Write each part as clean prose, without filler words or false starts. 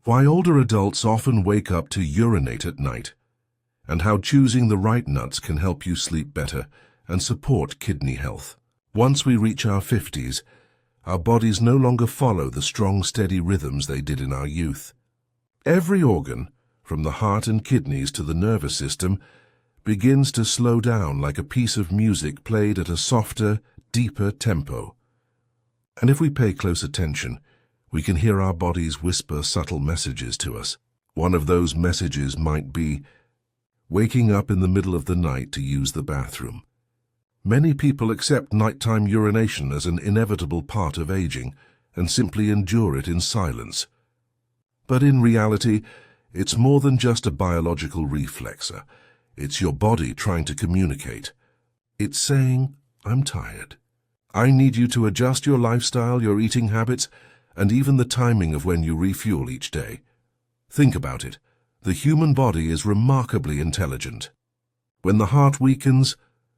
Why older adults often wake up to urinate at night, and how choosing the right nuts can help you sleep better and support kidney health. Once we reach our 50s, our bodies no longer follow the strong, steady rhythms they did in our youth. Every organ, from the heart and kidneys to the nervous system, begins to slow down like a piece of music played at a softer, deeper tempo. And if we pay close attention, we can hear our bodies whisper subtle messages to us. One of those messages might be waking up in the middle of the night to use the bathroom. Many people accept nighttime urination as an inevitable part of aging and simply endure it in silence. But in reality, it's more than just a biological reflex. It's your body trying to communicate. It's saying, "I'm tired. I need you to adjust your lifestyle, your eating habits, and even the timing of when you refuel each day." Think about it. The human body is remarkably intelligent. When the heart weakens,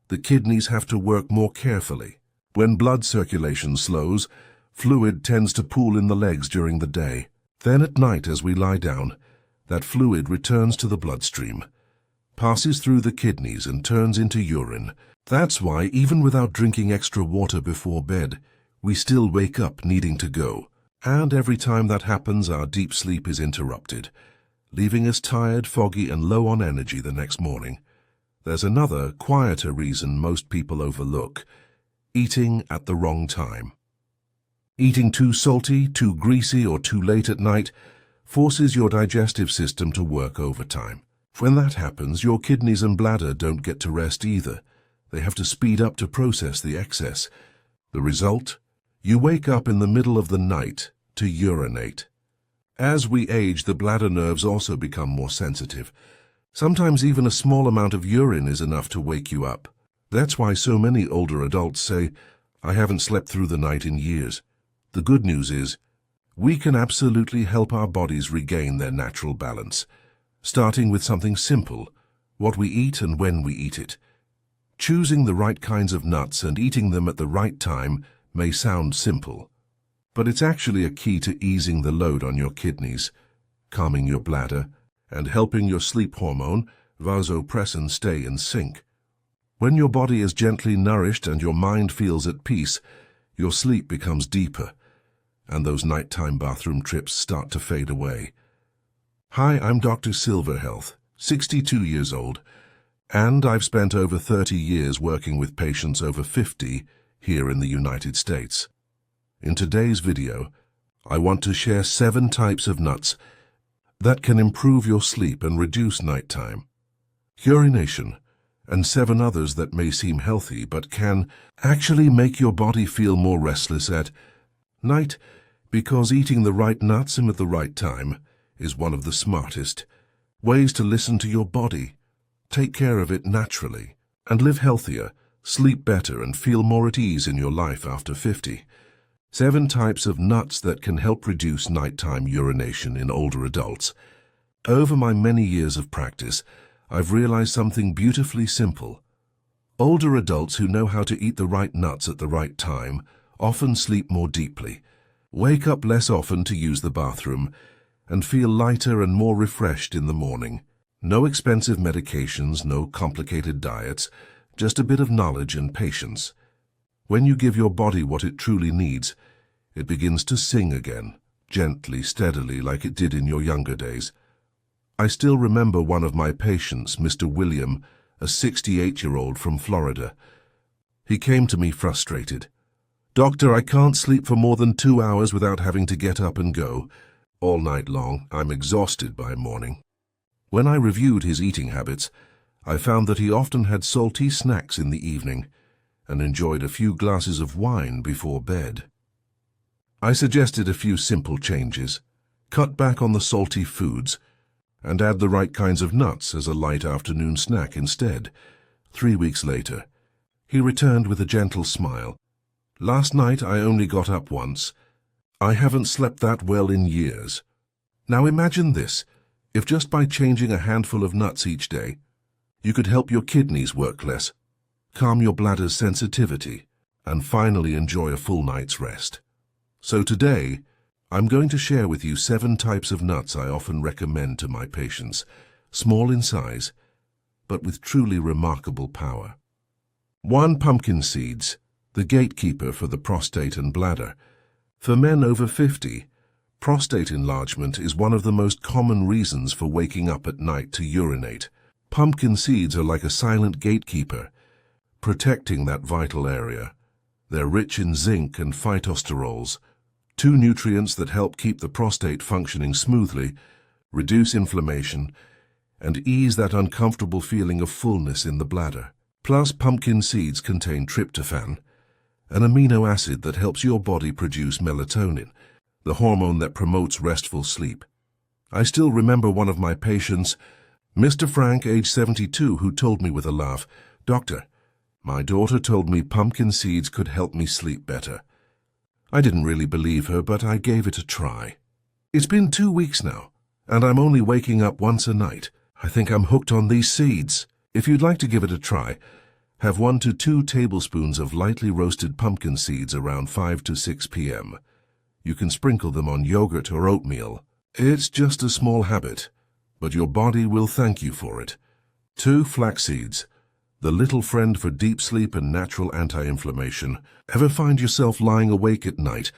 the kidneys have to work more carefully. When blood circulation slows, fluid tends to pool in the legs during the day. Then at night, as we lie down, that fluid returns to the bloodstream, passes through the kidneys and turns into urine. That's why, even without drinking extra water before bed, we still wake up needing to go. And every time that happens, our deep sleep is interrupted, leaving us tired, foggy, and low on energy the next morning. There's another, quieter reason most people overlook: eating at the wrong time. Eating too salty, too greasy, or too late at night forces your digestive system to work overtime. When that happens, your kidneys and bladder don't get to rest either. They have to speed up to process the excess. The result? You wake up in the middle of the night to urinate. As we age, the bladder nerves also become more sensitive. Sometimes even a small amount of urine is enough to wake you up. That's why so many older adults say, "I haven't slept through the night in years." The good news is, we can absolutely help our bodies regain their natural balance, starting with something simple: what we eat and when we eat it. Choosing the right kinds of nuts and eating them at the right time may sound simple, but it's actually a key to easing the load on your kidneys, calming your bladder, and helping your sleep hormone, vasopressin, stay in sync. When your body is gently nourished and your mind feels at peace, your sleep becomes deeper, and those nighttime bathroom trips start to fade away. Hi, I'm Dr. Silverhealth, 62 years old, and I've spent over 30 years working with patients over 50 here in the United States. In today's video, I want to share 7 types of nuts that can improve your sleep and reduce nighttime urination, and 7 others that may seem healthy but can actually make your body feel more restless at night, because eating the right nuts and at the right time is one of the smartest ways to listen to your body, take care of it naturally, and live healthier, sleep better, and feel more at ease in your life after 50. 7 types of nuts that can help reduce nighttime urination in older adults. Over my many years of practice, I've realized something beautifully simple. Older adults who know how to eat the right nuts at the right time often sleep more deeply, wake up less often to use the bathroom, and feel lighter and more refreshed in the morning. No expensive medications, no complicated diets, just a bit of knowledge and patience. When you give your body what it truly needs, it begins to sing again, gently, steadily, like it did in your younger days. I still remember one of my patients, Mr. William, a 68-year-old from Florida. He came to me frustrated. "Doctor, I can't sleep for more than 2 hours without having to get up and go. All night long, I'm exhausted by morning." When I reviewed his eating habits, I found that he often had salty snacks in the evening and enjoyed a few glasses of wine before bed. I suggested a few simple changes: cut back on the salty foods and add the right kinds of nuts as a light afternoon snack instead. 3 weeks later, he returned with a gentle smile. "Last night I only got up once. I haven't slept that well in years." Now imagine this: if just by changing a handful of nuts each day, you could help your kidneys work less, calm your bladder's sensitivity, and finally enjoy a full night's rest. So today, I'm going to share with you 7 types of nuts I often recommend to my patients, small in size, but with truly remarkable power. 1. Pumpkin seeds, the gatekeeper for the prostate and bladder. For men over 50, prostate enlargement is one of the most common reasons for waking up at night to urinate. Pumpkin seeds are like a silent gatekeeper, protecting that vital area. They're rich in zinc and phytosterols, 2 nutrients that help keep the prostate functioning smoothly, reduce inflammation, and ease that uncomfortable feeling of fullness in the bladder. Plus, pumpkin seeds contain tryptophan, an amino acid that helps your body produce melatonin, the hormone that promotes restful sleep. I still remember one of my patients, Mr. Frank, age 72, who told me with a laugh, "Doctor, my daughter told me pumpkin seeds could help me sleep better." I didn't really believe her, but I gave it a try. It's been 2 weeks now, and I'm only waking up once a night. I think I'm hooked on these seeds. If you'd like to give it a try, have 1 to 2 tablespoons of lightly roasted pumpkin seeds around 5 to 6 p.m. You can sprinkle them on yogurt or oatmeal. It's just a small habit, but your body will thank you for it. 2. Flax seeds, the little friend for deep sleep and natural anti-inflammation. Ever find yourself lying awake at night,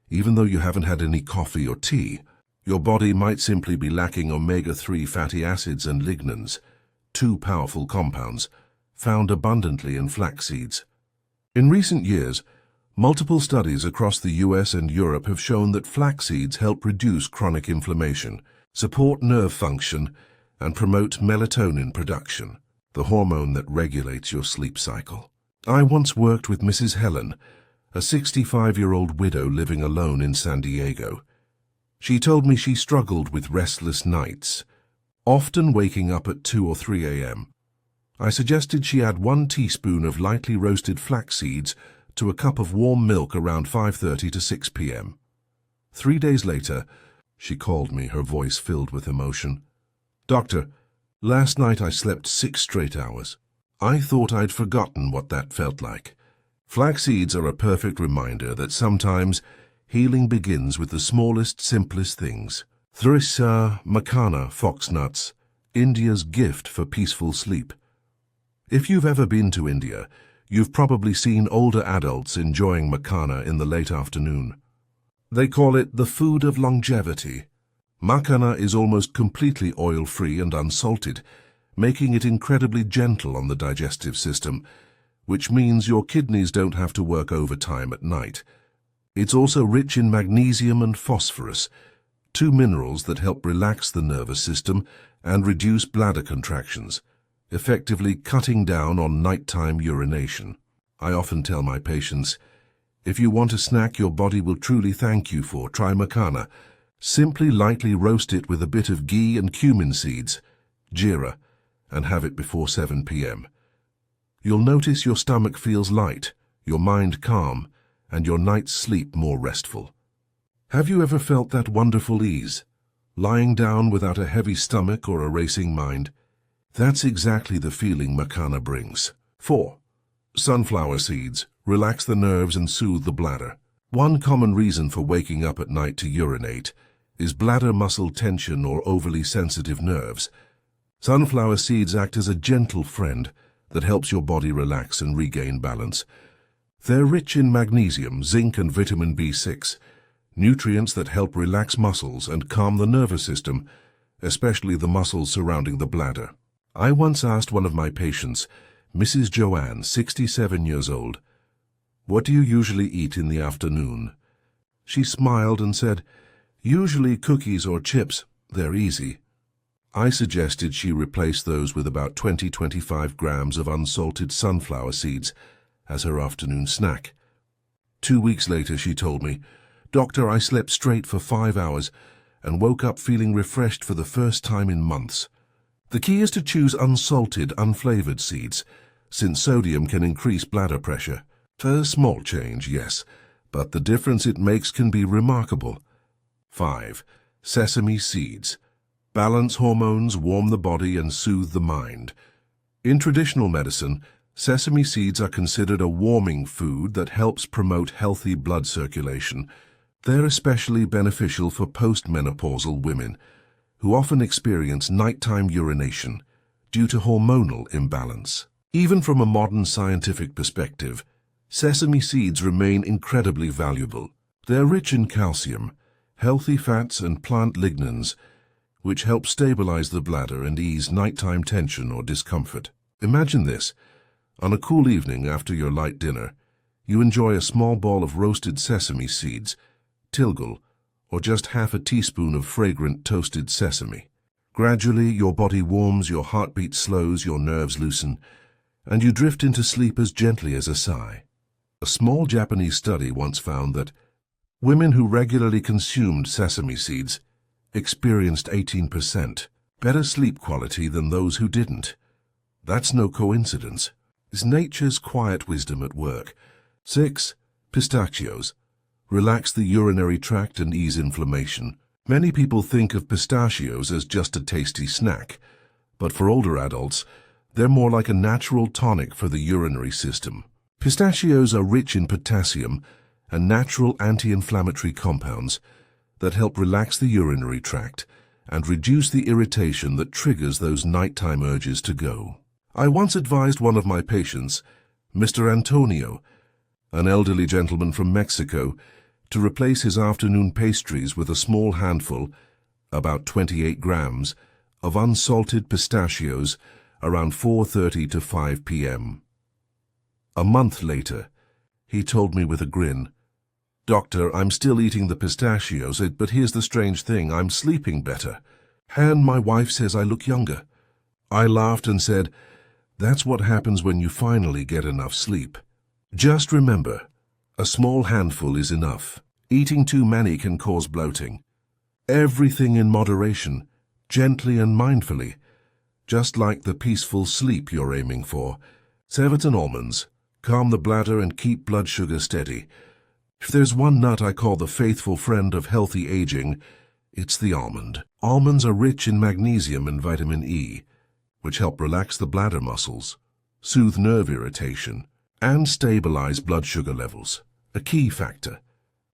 even though you haven't had any coffee or tea? Your body might simply be lacking omega-3 fatty acids and lignans, 2 powerful compounds, found abundantly in flax seeds. In recent years, multiple studies across the US and Europe have shown that flax seeds help reduce chronic inflammation, support nerve function, and promote melatonin production, the hormone that regulates your sleep cycle. I once worked with Mrs. Helen, a 65-year-old widow living alone in San Diego. She told me she struggled with restless nights, often waking up at 2 or 3 a.m. I suggested she add 1 teaspoon of lightly roasted flax seeds to a cup of warm milk around 5:30 to 6 p.m. 3 days later, she called me, her voice filled with emotion. "Doctor, last night I slept 6 straight hours. I thought I'd forgotten what that felt like." Flax seeds are a perfect reminder that sometimes healing begins with the smallest, simplest things. 3. Makhana foxnuts, India's gift for peaceful sleep. If you've ever been to India, you've probably seen older adults enjoying makhana in the late afternoon. They call it the food of longevity. Makhana is almost completely oil-free and unsalted, making it incredibly gentle on the digestive system, which means your kidneys don't have to work overtime at night. It's also rich in magnesium and phosphorus, 2 minerals that help relax the nervous system and reduce bladder contractions, effectively cutting down on nighttime urination. I often tell my patients, if you want a snack your body will truly thank you for, try makhana. Simply lightly roast it with a bit of ghee and cumin seeds, jeera, and have it before 7 p.m. You'll notice your stomach feels light, your mind calm, and your night's sleep more restful. Have you ever felt that wonderful ease, lying down without a heavy stomach or a racing mind? That's exactly the feeling makhana brings. 4. Sunflower seeds, relax the nerves and soothe the bladder. One common reason for waking up at night to urinate is bladder muscle tension or overly sensitive nerves. Sunflower seeds act as a gentle friend that helps your body relax and regain balance. They're rich in magnesium, zinc, and vitamin B6, nutrients that help relax muscles and calm the nervous system, especially the muscles surrounding the bladder. I once asked one of my patients, Mrs. Joanne, 67 years old, "What do you usually eat in the afternoon?" She smiled and said, "Usually cookies or chips. They're easy." I suggested she replace those with about 20-25 grams of unsalted sunflower seeds as her afternoon snack. 2 weeks later, she told me, "Doctor, I slept straight for 5 hours and woke up feeling refreshed for the first time in months." The key is to choose unsalted, unflavored seeds, since sodium can increase bladder pressure. A small change, yes, but the difference it makes can be remarkable. 5. Sesame seeds. Balance hormones, warm the body, and soothe the mind. In traditional medicine, sesame seeds are considered a warming food that helps promote healthy blood circulation, They're especially beneficial for postmenopausal women who often experience nighttime urination due to hormonal imbalance. Even from a modern scientific perspective, sesame seeds remain incredibly valuable. They're rich in calcium, healthy fats and plant lignans, which help stabilize the bladder and ease nighttime tension or discomfort. Imagine this. On a cool evening after your light dinner, you enjoy a small ball of roasted sesame seeds, tilgal, or just half a teaspoon of fragrant toasted sesame. Gradually, your body warms, your heartbeat slows, your nerves loosen, and you drift into sleep as gently as a sigh. A small Japanese study once found that women who regularly consumed sesame seeds experienced 18% better sleep quality than those who didn't. That's no coincidence. It's nature's quiet wisdom at work. 6. Pistachios. Relax the urinary tract and ease inflammation. Many people think of pistachios as just a tasty snack, but for older adults, they're more like a natural tonic for the urinary system. Pistachios are rich in potassium and natural anti-inflammatory compounds that help relax the urinary tract and reduce the irritation that triggers those nighttime urges to go. I once advised one of my patients, Mr. Antonio, an elderly gentleman from Mexico, to replace his afternoon pastries with a small handful, about 28 grams, of unsalted pistachios around 4:30 to 5 p.m. A month later, he told me with a grin, "Doctor, I'm still eating the pistachios, but here's the strange thing, I'm sleeping better. And my wife says I look younger." I laughed and said, "That's what happens when you finally get enough sleep." Just remember, a small handful is enough. Eating too many can cause bloating. Everything in moderation, gently and mindfully, just like the peaceful sleep you're aiming for. 7 almonds. Calm the bladder and keep blood sugar steady. If there's one nut I call the faithful friend of healthy aging, it's the almond. Almonds are rich in magnesium and vitamin E, which help relax the bladder muscles, soothe nerve irritation, and stabilize blood sugar levels, a key factor,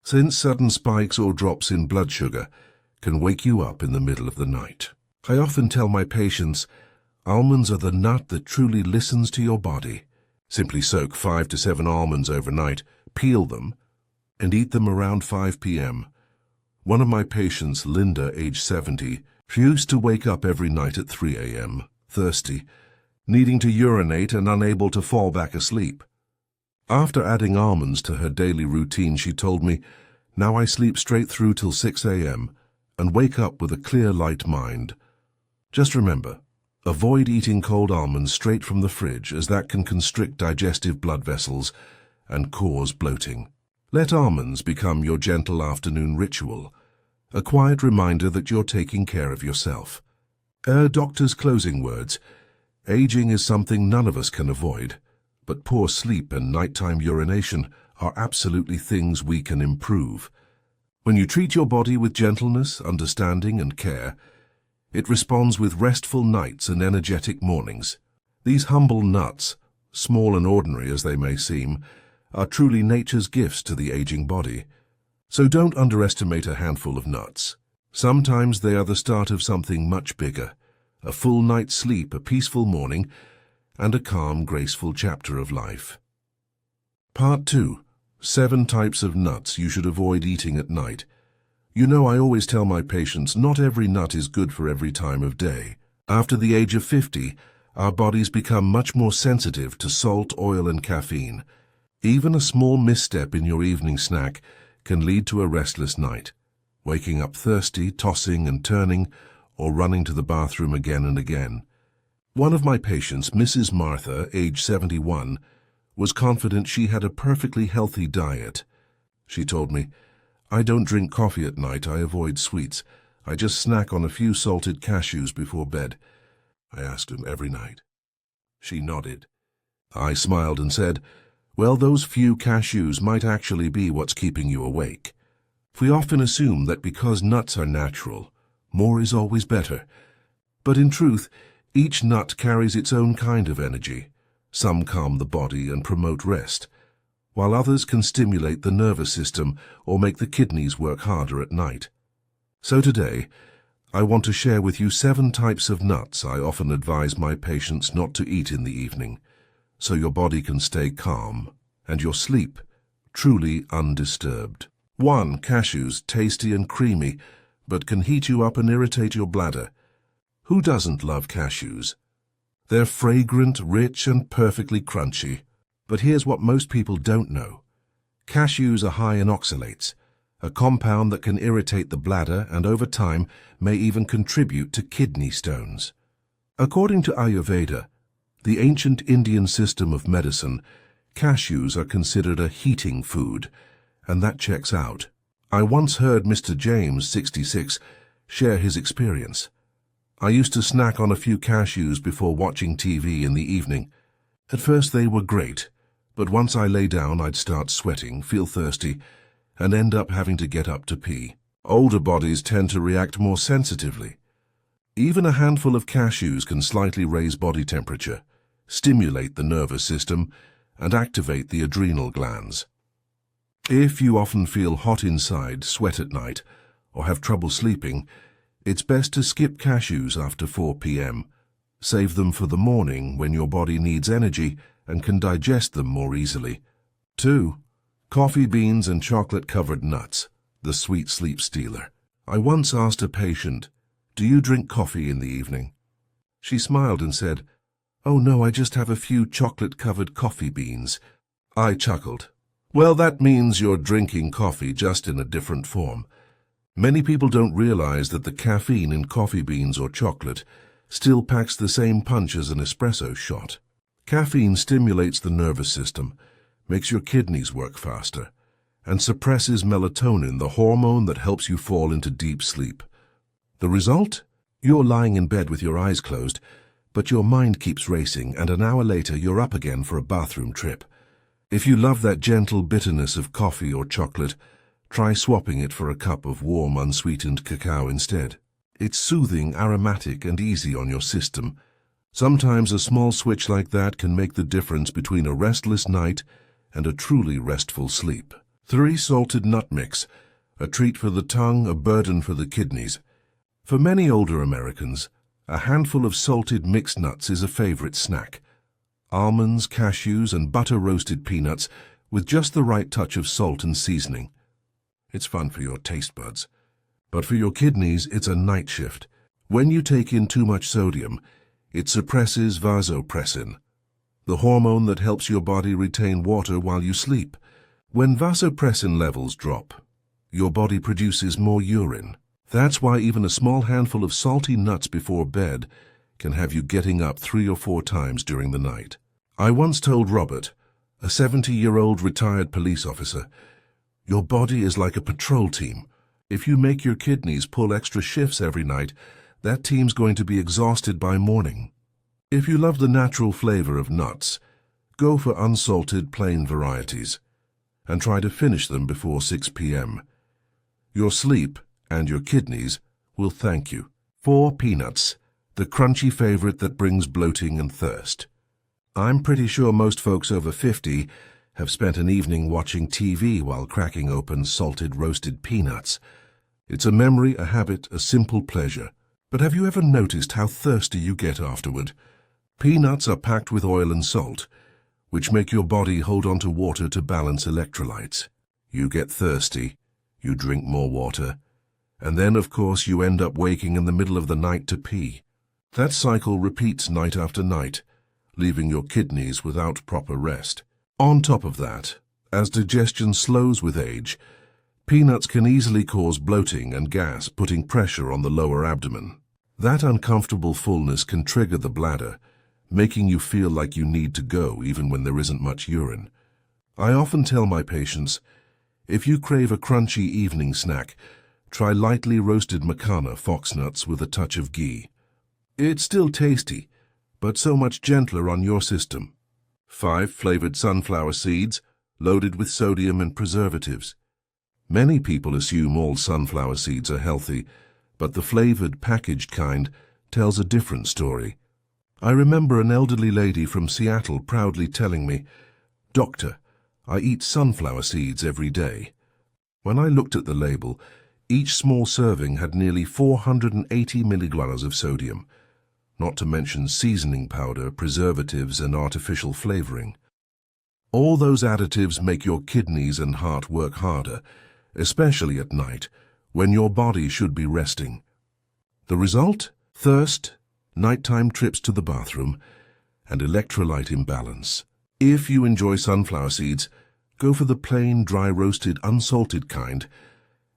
since sudden spikes or drops in blood sugar can wake you up in the middle of the night. I often tell my patients, almonds are the nut that truly listens to your body. Simply soak 5 to 7 almonds overnight, peel them, and eat them around 5 p.m. One of my patients, Linda, age 70, used to wake up every night at 3 a.m., thirsty, needing to urinate and unable to fall back asleep. After adding almonds to her daily routine, she told me, "Now I sleep straight through till 6 a.m. and wake up with a clear, light mind." Just remember, avoid eating cold almonds straight from the fridge, as that can constrict digestive blood vessels and cause bloating. Let almonds become your gentle afternoon ritual, a quiet reminder that you're taking care of yourself. Doctor's closing words. Aging is something none of us can avoid, but poor sleep and nighttime urination are absolutely things we can improve. When you treat your body with gentleness, understanding, and care, it responds with restful nights and energetic mornings. These humble nuts, small and ordinary as they may seem, are truly nature's gifts to the aging body. So don't underestimate a handful of nuts. Sometimes they are the start of something much bigger, a full night's sleep, a peaceful morning, and a calm, graceful chapter of life. Part 2. 7 types of nuts you should avoid eating at night. You know, I always tell my patients not every nut is good for every time of day. After the age of 50, our bodies become much more sensitive to salt, oil, and caffeine. Even a small misstep in your evening snack can lead to a restless night, waking up thirsty, tossing and turning, or running to the bathroom again and again. One of my patients, Mrs. Martha, age 71, was confident she had a perfectly healthy diet. She told me, "I don't drink coffee at night, I avoid sweets. I just snack on a few salted cashews before bed." I asked her, "Every night?" She nodded. I smiled and said, "Well, those few cashews might actually be what's keeping you awake." We often assume that because nuts are natural, more is always better. But in truth, each nut carries its own kind of energy. Some calm the body and promote rest, while others can stimulate the nervous system or make the kidneys work harder at night. So today, I want to share with you 7 types of nuts I often advise my patients not to eat in the evening, so your body can stay calm and your sleep truly undisturbed. 1. Cashews, tasty and creamy, but can heat you up and irritate your bladder. Who doesn't love cashews? They're fragrant, rich, and perfectly crunchy. But here's what most people don't know. Cashews are high in oxalates, a compound that can irritate the bladder and over time may even contribute to kidney stones. According to Ayurveda, the ancient Indian system of medicine, cashews are considered a heating food, and that checks out. I once heard Mr. James, 66, share his experience. I used to snack on a few cashews before watching TV in the evening. At first they were great, but once I lay down I'd start sweating, feel thirsty, and end up having to get up to pee. Older bodies tend to react more sensitively. Even a handful of cashews can slightly raise body temperature, stimulate the nervous system, and activate the adrenal glands. If you often feel hot inside, sweat at night, or have trouble sleeping, it's best to skip cashews after 4 p.m. Save them for the morning when your body needs energy and can digest them more easily. 2. Coffee beans and chocolate-covered nuts, the sweet sleep stealer. I once asked a patient, "Do you drink coffee in the evening?" She smiled and said, "Oh no, I just have a few chocolate-covered coffee beans." I chuckled. Well, that means you're drinking coffee just in a different form. Many people don't realize that the caffeine in coffee beans or chocolate still packs the same punch as an espresso shot. Caffeine stimulates the nervous system, makes your kidneys work faster, and suppresses melatonin, the hormone that helps you fall into deep sleep. The result? You're lying in bed with your eyes closed, but your mind keeps racing, and an hour later you're up again for a bathroom trip. If you love that gentle bitterness of coffee or chocolate, try swapping it for a cup of warm, unsweetened cacao instead. It's soothing, aromatic, and easy on your system. Sometimes a small switch like that can make the difference between a restless night and a truly restful sleep. 3. Salted nut mix, a treat for the tongue, a burden for the kidneys. For many older Americans, a handful of salted mixed nuts is a favorite snack. Almonds, cashews, and butter-roasted peanuts with just the right touch of salt and seasoning. It's fun for your taste buds. But for your kidneys, it's a night shift. When you take in too much sodium, it suppresses vasopressin, the hormone that helps your body retain water while you sleep. When vasopressin levels drop, your body produces more urine. That's why even a small handful of salty nuts before bed can have you getting up 3 or 4 times during the night. I once told Robert, a 70-year-old retired police officer, "Your body is like a patrol team. If you make your kidneys pull extra shifts every night, that team's going to be exhausted by morning." If you love the natural flavor of nuts, go for unsalted plain varieties, and try to finish them before 6 p.m. Your sleep and your kidneys will thank you. 4. Peanuts, the crunchy favorite that brings bloating and thirst. I'm pretty sure most folks over 50 have spent an evening watching TV while cracking open salted roasted peanuts. It's a memory, a habit, a simple pleasure. But have you ever noticed how thirsty you get afterward? Peanuts are packed with oil and salt, which make your body hold on to water to balance electrolytes. You get thirsty, you drink more water, and then, of course, you end up waking in the middle of the night to pee. That cycle repeats night after night, leaving your kidneys without proper rest. On top of that, as digestion slows with age, peanuts can easily cause bloating and gas, putting pressure on the lower abdomen. That uncomfortable fullness can trigger the bladder, making you feel like you need to go even when there isn't much urine. I often tell my patients, if you crave a crunchy evening snack, try lightly roasted macana foxnuts with a touch of ghee. It's still tasty, but so much gentler on your system. 5. Flavored sunflower seeds, loaded with sodium and preservatives. Many people assume all sunflower seeds are healthy, but the flavored, packaged kind tells a different story. I remember an elderly lady from Seattle proudly telling me, "Doctor, I eat sunflower seeds every day. When I looked at the label, each small serving had nearly 480 milligrams of sodium, not to mention seasoning powder, preservatives, and artificial flavoring. All those additives make your kidneys and heart work harder, especially at night, when your body should be resting. The result? Thirst, nighttime trips to the bathroom, and electrolyte imbalance. If you enjoy sunflower seeds, go for the plain, dry-roasted, unsalted kind,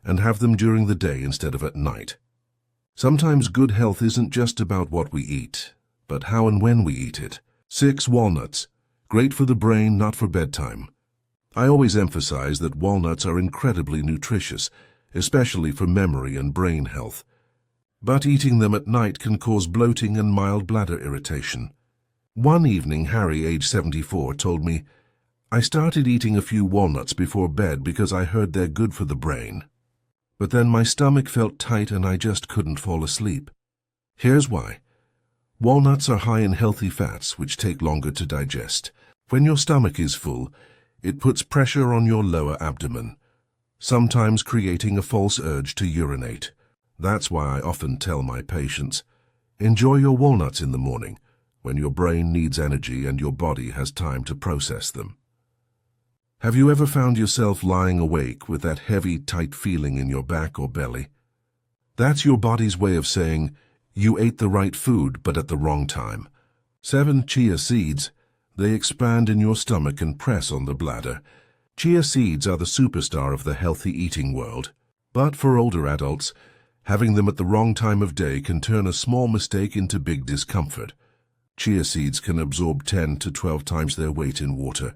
and have them during the day instead of at night. Sometimes good health isn't just about what we eat, but how and when we eat it. 6 walnuts. Great for the brain, not for bedtime. I always emphasize that walnuts are incredibly nutritious, especially for memory and brain health. But eating them at night can cause bloating and mild bladder irritation. One evening, Harry, age 74, told me, "I started eating a few walnuts before bed because I heard they're good for the brain. But then my stomach felt tight and I just couldn't fall asleep." Here's why. Walnuts are high in healthy fats, which take longer to digest. When your stomach is full, it puts pressure on your lower abdomen, sometimes creating a false urge to urinate. That's why I often tell my patients, enjoy your walnuts in the morning, when your brain needs energy and your body has time to process them. Have you ever found yourself lying awake with that heavy, tight feeling in your back or belly? That's your body's way of saying, you ate the right food but at the wrong time. 7 chia seeds. They expand in your stomach and press on the bladder. Chia seeds are the superstar of the healthy eating world. But for older adults, having them at the wrong time of day can turn a small mistake into big discomfort. Chia seeds can absorb 10 to 12 times their weight in water,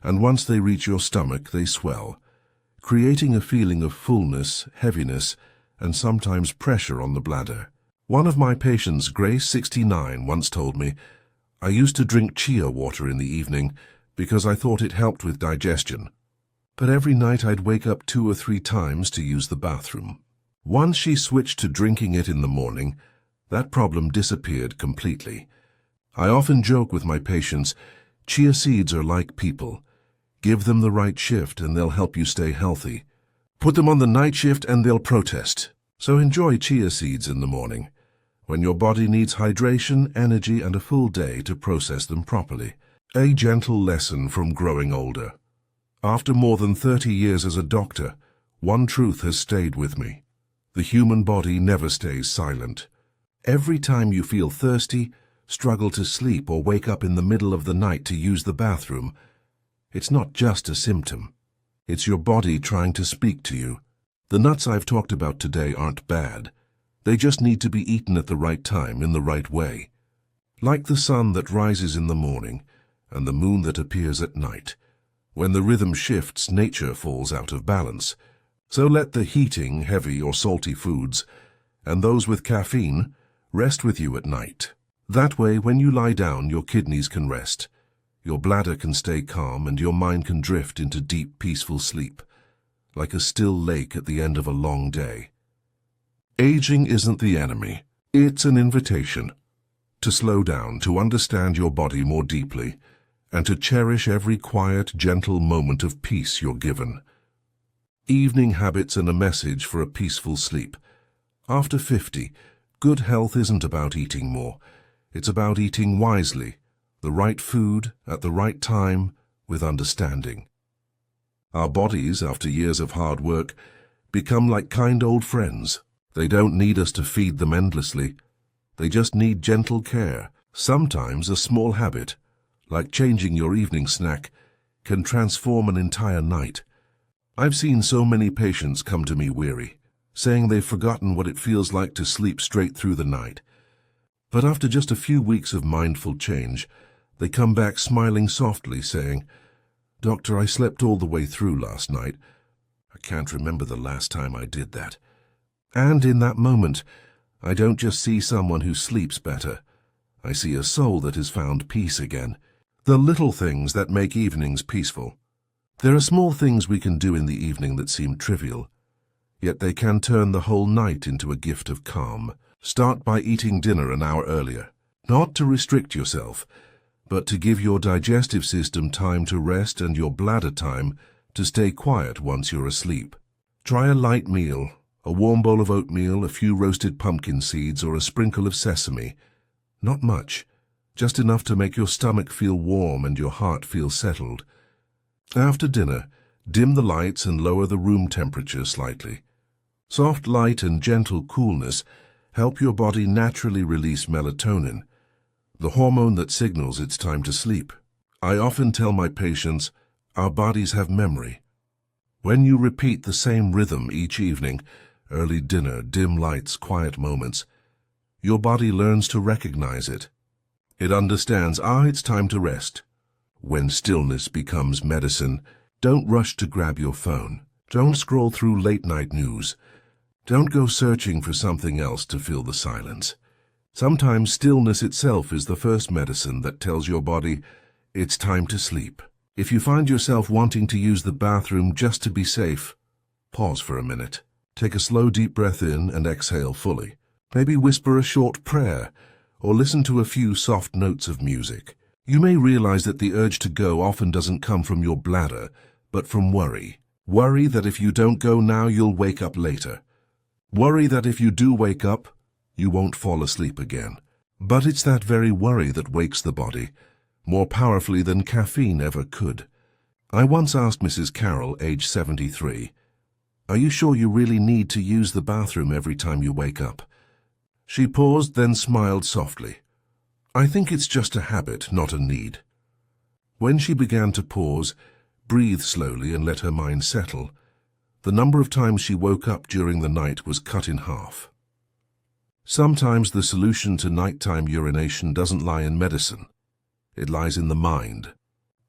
and once they reach your stomach, they swell, creating a feeling of fullness, heaviness, and sometimes pressure on the bladder. One of my patients, Grace, 69, once told me, "I used to drink chia water in the evening because I thought it helped with digestion. But every night I'd wake up 2 or 3 times to use the bathroom." Once she switched to drinking it in the morning, that problem disappeared completely. I often joke with my patients, chia seeds are like people. Give them the right shift and they'll help you stay healthy. Put them on the night shift and they'll protest. So enjoy chia seeds in the morning, when your body needs hydration, energy, and a full day to process them properly. A gentle lesson from growing older. After more than 30 years as a doctor, one truth has stayed with me. The human body never stays silent. Every time you feel thirsty, struggle to sleep, or wake up in the middle of the night to use the bathroom, it's not just a symptom. It's your body trying to speak to you. The nuts I've talked about today aren't bad. They just need to be eaten at the right time, in the right way. Like the sun that rises in the morning and the moon that appears at night. When the rhythm shifts, nature falls out of balance. So let the heating, heavy or salty foods, and those with caffeine, rest with you at night. That way, when you lie down, your kidneys can rest, your bladder can stay calm, and your mind can drift into deep, peaceful sleep, like a still lake at the end of a long day. Aging isn't the enemy. It's an invitation to slow down, to understand your body more deeply, and to cherish every quiet, gentle moment of peace you're given. Evening habits and a message for a peaceful sleep. After 50, good health isn't about eating more. It's about eating wisely, the right food, at the right time, with understanding. Our bodies, after years of hard work, become like kind old friends. They don't need us to feed them endlessly. They just need gentle care. Sometimes a small habit, like changing your evening snack, can transform an entire night. I've seen so many patients come to me weary, saying they've forgotten what it feels like to sleep straight through the night. But after just a few weeks of mindful change, they come back smiling softly, saying, "Doctor, I slept all the way through last night. I can't remember the last time I did that." And in that moment, I don't just see someone who sleeps better. I see a soul that has found peace again. The little things that make evenings peaceful. There are small things we can do in the evening that seem trivial, yet they can turn the whole night into a gift of calm. Start by eating dinner an hour earlier. Not to restrict yourself, but to give your digestive system time to rest and your bladder time to stay quiet once you're asleep. Try a light meal, a warm bowl of oatmeal, a few roasted pumpkin seeds, or a sprinkle of sesame. Not much, just enough to make your stomach feel warm and your heart feel settled. After dinner, dim the lights and lower the room temperature slightly. Soft light and gentle coolness help your body naturally release melatonin, the hormone that signals it's time to sleep. I often tell my patients, our bodies have memory. When you repeat the same rhythm each evening, early dinner, dim lights, quiet moments, your body learns to recognize it. It understands, it's time to rest. When stillness becomes medicine, don't rush to grab your phone. Don't scroll through late-night news. Don't go searching for something else to fill the silence. Sometimes stillness itself is the first medicine that tells your body it's time to sleep. If you find yourself wanting to use the bathroom just to be safe, pause for a minute. Take a slow, deep breath in and exhale fully. Maybe whisper a short prayer or listen to a few soft notes of music. You may realize that the urge to go often doesn't come from your bladder, but from worry. Worry that if you don't go now, you'll wake up later. Worry that if you do wake up, you won't fall asleep again. But it's that very worry that wakes the body, more powerfully than caffeine ever could. I once asked Mrs. Carroll, age 73, "Are you sure you really need to use the bathroom every time you wake up?" She paused, then smiled softly. "I think it's just a habit, not a need." When she began to pause, breathe slowly and let her mind settle, the number of times she woke up during the night was cut in half. Sometimes the solution to nighttime urination doesn't lie in medicine. It lies in the mind.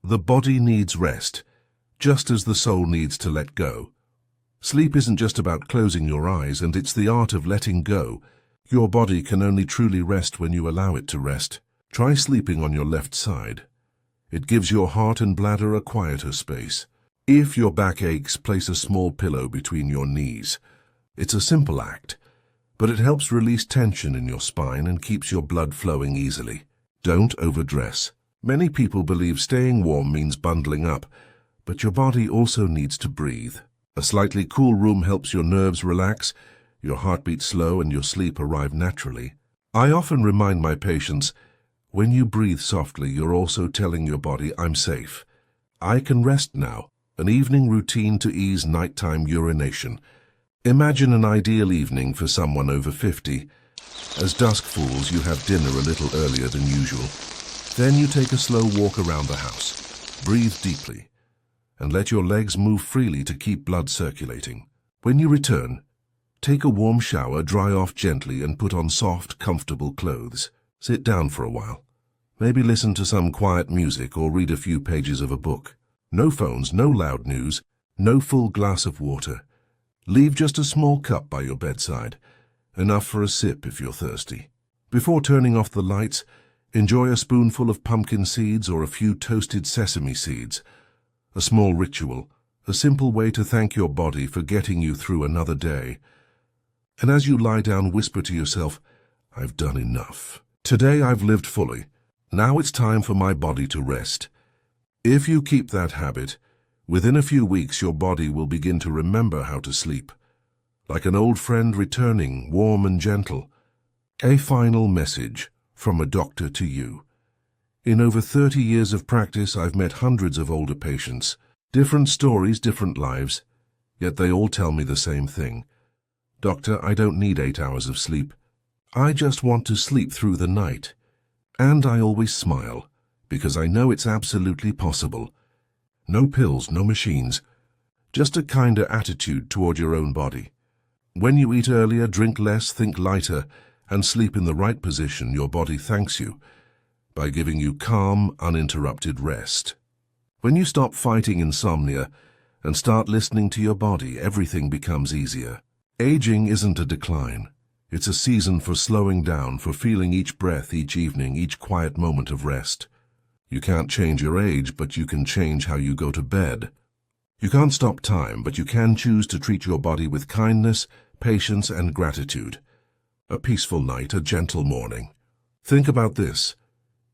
The body needs rest, just as the soul needs to let go. Sleep isn't just about closing your eyes, and it's the art of letting go. Your body can only truly rest when you allow it to rest. Try sleeping on your left side. It gives your heart and bladder a quieter space. If your back aches, place a small pillow between your knees. It's a simple act, but it helps release tension in your spine and keeps your blood flowing easily. Don't overdress. Many people believe staying warm means bundling up, but your body also needs to breathe. A slightly cool room helps your nerves relax, your heartbeat slow, and your sleep arrive naturally. I often remind my patients, when you breathe softly, you're also telling your body, I'm safe. I can rest now. An evening routine to ease nighttime urination. Imagine an ideal evening for someone over 50. As dusk falls, you have dinner a little earlier than usual. Then you take a slow walk around the house. Breathe deeply and let your legs move freely to keep blood circulating. When you return, take a warm shower, dry off gently, and put on soft, comfortable clothes. Sit down for a while. Maybe listen to some quiet music or read a few pages of a book. No phones, no loud news, no full glass of water. Leave just a small cup by your bedside, enough for a sip if you're thirsty. Before turning off the lights, enjoy a spoonful of pumpkin seeds or a few toasted sesame seeds. A small ritual, a simple way to thank your body for getting you through another day. And as you lie down, whisper to yourself, I've done enough. Today I've lived fully. Now it's time for my body to rest. If you keep that habit, within a few weeks your body will begin to remember how to sleep. Like an old friend returning, warm and gentle. A final message from a doctor to you. In over 30 years of practice, I've met hundreds of older patients. Different stories, different lives, yet they all tell me the same thing. Doctor, I don't need 8 hours of sleep. I just want to sleep through the night. And I always smile, because I know it's absolutely possible. No pills, no machines, just a kinder attitude toward your own body. When you eat earlier, drink less, think lighter, and sleep in the right position, your body thanks you by giving you calm, uninterrupted rest. When you stop fighting insomnia and start listening to your body, everything becomes easier. Aging isn't a decline. It's a season for slowing down, for feeling each breath, each evening, each quiet moment of rest. You can't change your age, but you can change how you go to bed. You can't stop time, but you can choose to treat your body with kindness, patience, and gratitude. A peaceful night, a gentle morning. Think about this.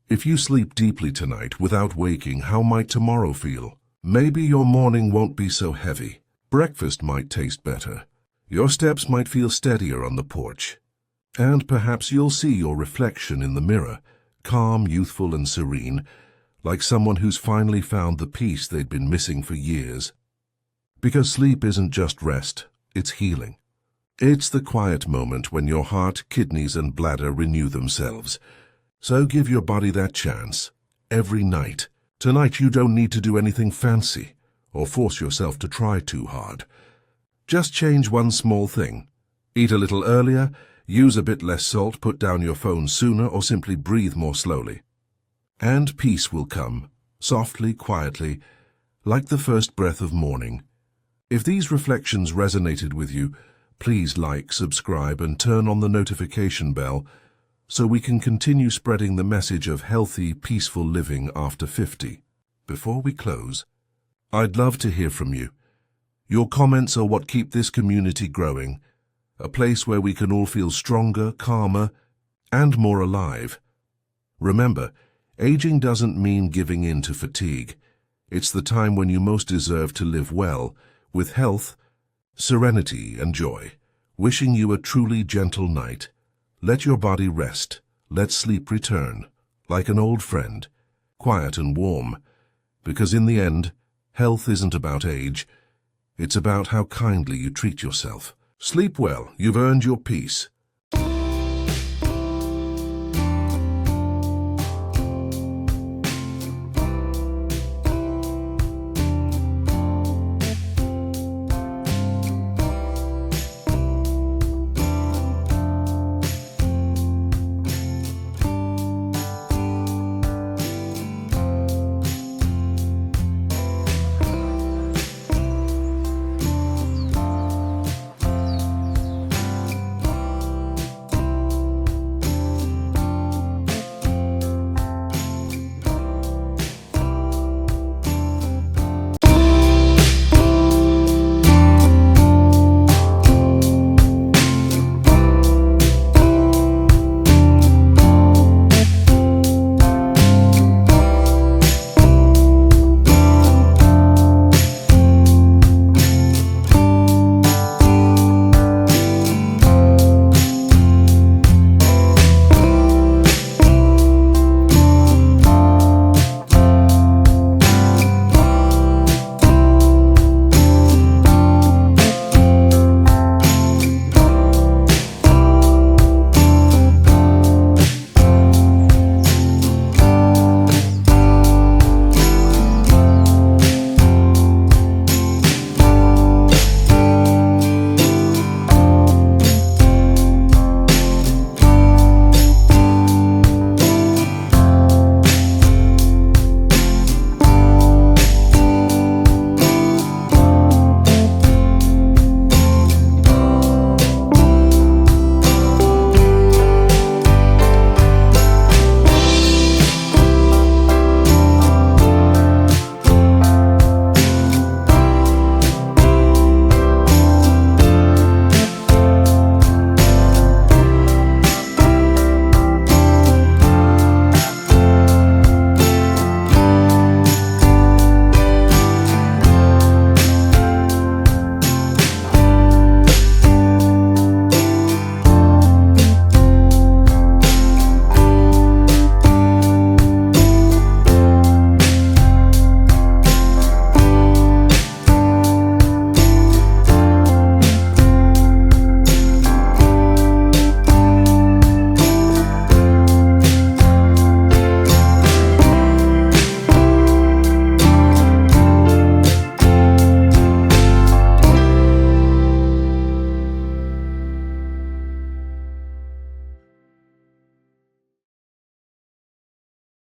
If you sleep deeply tonight without waking, how might tomorrow feel? Maybe your morning won't be so heavy. Breakfast might taste better. Your steps might feel steadier on the porch. And perhaps you'll see your reflection in the mirror, calm, youthful, and serene, like someone who's finally found the peace they'd been missing for years. Because sleep isn't just rest, it's healing. It's the quiet moment when your heart, kidneys, and bladder renew themselves. So give your body that chance, every night. Tonight you don't need to do anything fancy, or force yourself to try too hard. Just change one small thing. Eat a little earlier, use a bit less salt, put down your phone sooner, or simply breathe more slowly. And peace will come, softly, quietly, like the first breath of morning. If these reflections resonated with you, please like, subscribe, and turn on the notification bell so we can continue spreading the message of healthy, peaceful living after 50. Before we close, I'd love to hear from you. Your comments are what keep this community growing, a place where we can all feel stronger, calmer, and more alive. Remember, aging doesn't mean giving in to fatigue. It's the time when you most deserve to live well, with health, serenity, and joy. Wishing you a truly gentle night. Let your body rest. Let sleep return, like an old friend, quiet and warm. Because in the end, health isn't about age. It's about how kindly you treat yourself. Sleep well. You've earned your peace.